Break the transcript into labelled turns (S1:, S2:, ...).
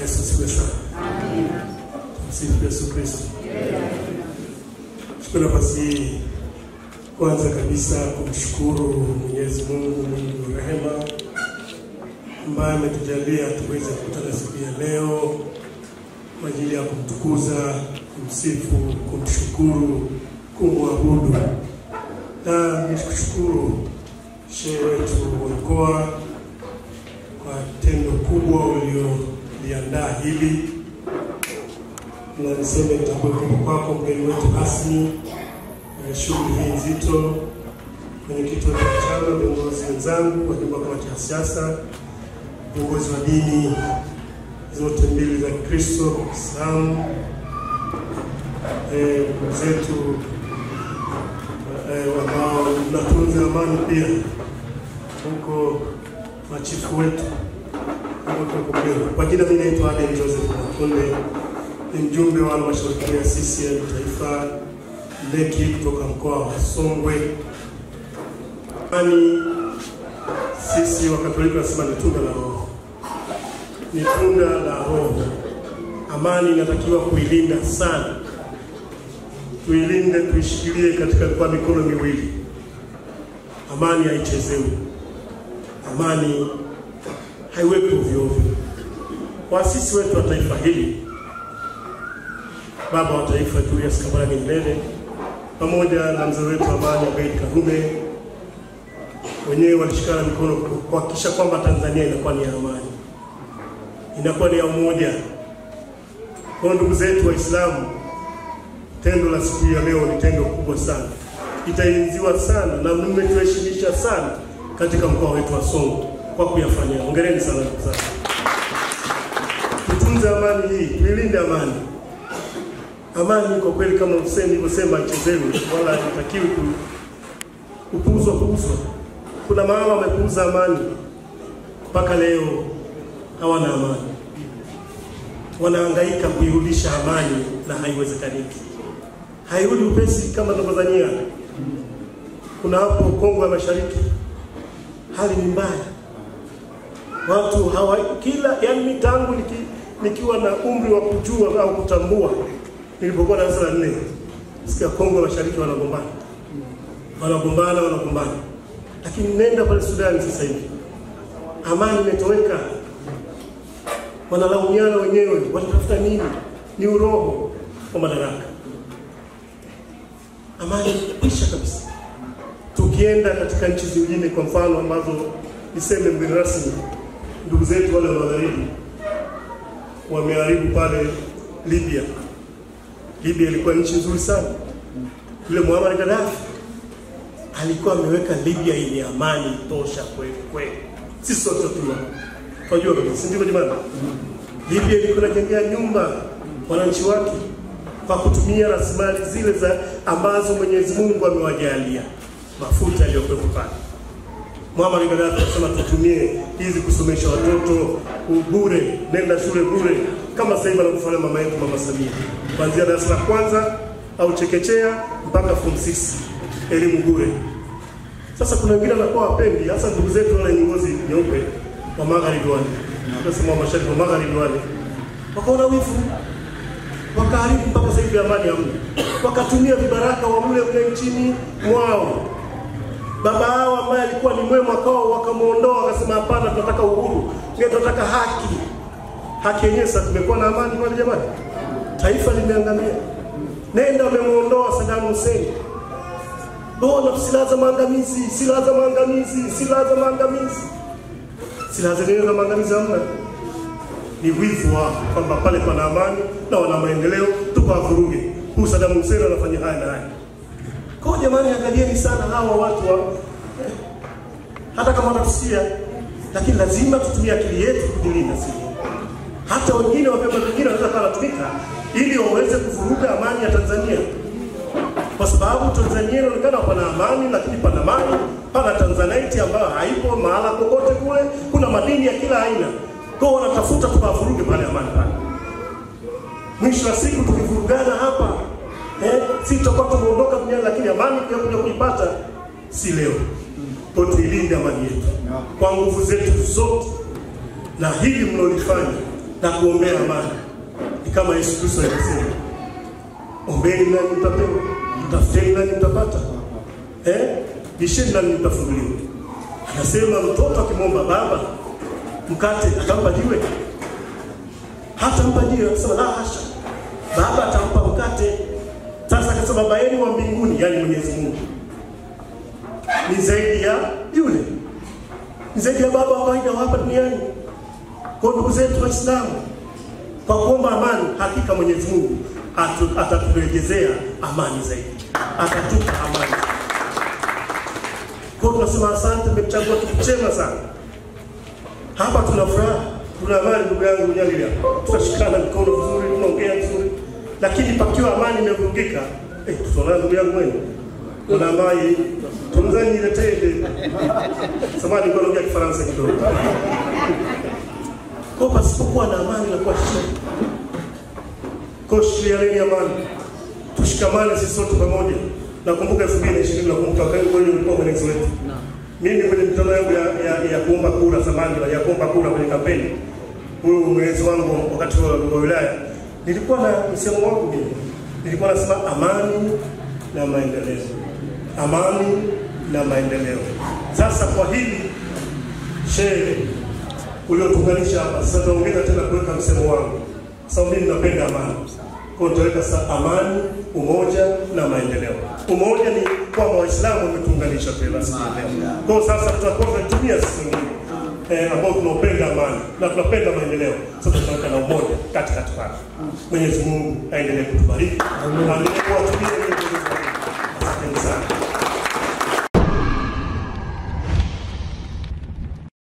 S1: Yesu sifiwe sana. Amina. Tumsifu Yesu Kristo. Chukua nafasi kwanza kabisa kumshukuru Mwenyezi Mungu mwingi wa rehema ambaye ametujalia tuweze kukutana siku ya leo kwa ajili ya kumtukuza, kumsifu, kumshukuru, kumwabudu. Na nishukuru shehe wetu wa mkoa kwa tendo kubwa ulioliandaa hili. Na niseme nitakuwa kwako mgeni wetu rasmi shughuli hii nzito, kwenye kituo cha chama, viongozi wenzangu, wajumbe wa kamati ya siasa, viongozi wa dini zote mbili za Kristo, Islam, zetu ambao tunatunza amani pia, huko machifu wetu. Kwa jina mimi naitwa Aden Joseph Makonde, ni mjumbe wa halmashauri ya CCM taifa Leki kutoka mkoa wa Songwe. Sisi wa Katoliki tunasema ni tunda la Roho. Ni tunda la Roho. Amani inatakiwa kuilinda sana. Tuilinde, tuishikilie kwa mikono miwili. Amani haichezewi. Amani haiwekwi ovyo ovyo. Waasisi wetu wa taifa hili, baba wa taifa Julius Kambarage Nyerere pamoja na mzee wetu Amani Abeid Karume, wenyewe walishikana mikono kuhakikisha kwamba Tanzania inakuwa ni amani, inakuwa ni ya umoja. Kwa ndugu zetu Waislamu, tendo la siku ya leo ni tendo kubwa sana, itaenziwa sana na mmetuheshimisha sana katika mkoa wetu wa Songwe kwa kuyafanya. Hongereni sana ndugu zangu. Tutunze amani hii, tuilinde amani. Amani kwa kweli kama nilivyosema ichezewe, wala haitakiwi kupuuzwa. Kuna mama wamepuuza amani mpaka leo hawana amani. Wanahangaika kuirudisha amani na haiwezekani. Hairudi upesi kama tunavyodhania. Kuna hapo Kongo ya Mashariki hali ni mbaya. Watu yani tangu nikiwa na umri wa kujua au kutambua, nilipokuwa darasa la 4, sikia Kongo ya Mashariki wanagombana. Lakini nenda pale Sudan sasa hivi, amani imetoweka. Wanalaumiana wenyewe, wanatafuta nini? Ni uroho wa madaraka. Amani kisha kabisa. Tukienda katika nchi zingine kwa mfano ambazo niseme mgeni rasmi, ndugu zetu wale wa magharibi wameharibu pale Libya. Libya ilikuwa nchi nzuri sana. Yule Muammar Gaddafi alikuwa ameweka Libya yenye amani tosha kweli. Sisi sote tunajua kabisa, ndio jamani. Libya ilikuwa inajengea nyumba wananchi wake kwa kutumia rasilimali zile ambazo Mwenyezi Mungu amewajalia, mafuta yaliyokuwa pale. Muammar Gaddafi anasema tutumie hizi kusomesha watoto bure, nenda shule bure, kama sasa hivi anafanya mama yetu Mama Samia. Kuanzia darasa la kwanza au chekechea mpaka form 6, elimu bure. Sasa kuna wengine wanakuwa wapendi, hasa ndugu zetu wale ngozi nyeupe wa magharibi wale. Tunasema mashariki wa magharibi wale. Wakaona wivu, wakaharibu mpaka sasa hivi amani hamna. Wakatumia vibaraka wa mle nchini mwao. Baba hao ambaye alikuwa ni mwema kwao wakamuondoa, wakasema hapana, tunataka uhuru, tunataka haki. Haki yenyewe sasa tumekuwa na amani kwa jamani. Taifa limeangamia. Nenda wamemuondoa Saddam Hussein. Bona silaha za maangamizi. Silaha za maangamizi hamna. Ni wivu wao kwamba pale pana amani na wana maendeleo tukavuruge. Huyu Saddam Hussein anafanya haya na haya. Kwa jamani, angalieni sana hawa watu hata kama wanatusikia, lakini lazima tutumie akili yetu kujilinda sisi. Hata wengine wa vyama vingine wanaweza kutumika ili waweze kuvuruga amani ya Tanzania. Kwa sababu Tanzania inaonekana pana amani, lakini pana mali, pana Tanzanite ambayo haipo mahala kokote kule, kuna madini ya kila aina. Kwa wanatafuta tukavuruge pale amani pale. Mwisho wa siku tukivurugana hapa, si tutakuwa tumeondoka duniani, lakini amani kuja kuipata si leo. Kwa tuilinde amani yetu kwa nguvu zetu zote. Na hili mlolifanya na kuombea amani. Ni kama Yesu Kristo alisema, ombeni nanyi mtapewa, tafuteni nanyi mtapata, bisheni nanyi mtafunguliwa. Anasema mtoto akimwomba baba mkate atampa jiwe? Hatampa jiwe. Anasema la hasha, baba atampa mkate. Sasa akasema baba yenu wa mbinguni, yani Mwenyezi Mungu, ni zaidi ya yule, ni zaidi ya baba wa kawaida hapa duniani. Kwa ndugu zetu Waislamu, kwa kuomba amani, hakika Mwenyezi Mungu ataturejezea amani zaidi, atatupa amani. Kwa tunasema asante, mmechagua kitu chema sana. Hapa tuna furaha, tuna amani. Ndugu yangu Nyalilia, tutashikana mikono vizuri, tunaongea vizuri, lakini pakiwa amani imevurugika, tutaona ndugu yangu wewe kuna amani tunzani niletee samani kwa lugha ya Kifaransa kidogo. Kwa pasipokuwa na amani na kwa shida, kwa shiriani amani, tushikamane sisi sote pamoja. Nakumbuka 2020 nakumbuka kwenye ulikuwa mwenezi wetu. Mimi kwenye mtandao yangu ya kuomba kura zamani, ya kuomba kura kwenye kampeni, huyo mwenezi wangu wakati wa wilaya, nilikuwa na msemo wangu mimi. Nilikuwa nasema amani na maendeleo. Amani na maendeleo. Sasa kwa hili shehe uliotunganisha hapa, sasa tuongeza tena kuweka msemo wangu. Sasa mimi napenda amani. Kwa tutaweka sasa amani, umoja na maendeleo. Umoja ni kwa Waislamu wametunganisha tena sisi leo. Kwa sasa tutakuwa tunatumia sisi ambao tunapenda amani na tunapenda maendeleo. Sasa tunaweka na umoja katikati pale. Mwenyezi Mungu aendelee kutubariki. Aendelee kuwatumia. Asante sana.